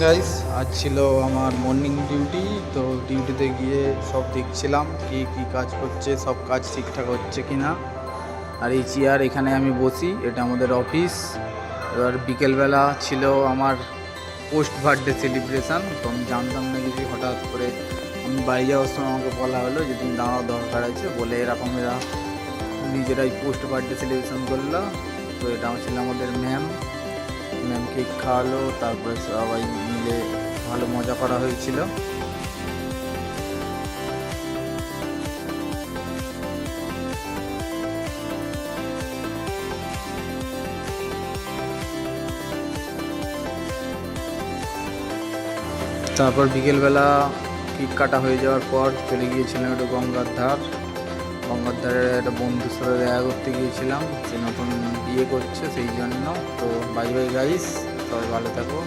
Guys, আজ ছিল আমার মর্নিং ডিউটি। তো ডিউটিতে গিয়ে সব দেখছিলাম কি কি কাজ করছে, সব কাজ ঠিকঠাক হচ্ছে কি না। আর এই চেয়ার এখানে আমি বসি, এটা আমাদের অফিস। এবার বিকেলবেলা ছিল আমার পোস্ট বার্থডে সেলিব্রেশন। তো আমি জানতাম না কিছু, হঠাৎ করে আমি বাড়ি যাওয়ার সময় আমাকে বলা হলো যে তুমি দাঁড়াও, দরকার আছে বলে এরকম এরা নিজেরাই পোস্ট বার্থডে সেলিব্রেশন করলো। তো এটা ছিল আমাদের ম্যাম কেক খাওয়ালো, তারপরে সবাই মিলে ভালো মজা করা হয়েছিল। তারপর বিকেলবেলা কেক কাটা হয়ে যাওয়ার পর চলে গিয়েছিলাম একটু গঙ্গার ধারে একটা বন্ধুর সাথে দেখা করতে গিয়েছিলাম। সে নতুন বিয়ে করছে, সেই জন্য। তো বাই বাই গাইস, সবাই ভালো থাকো।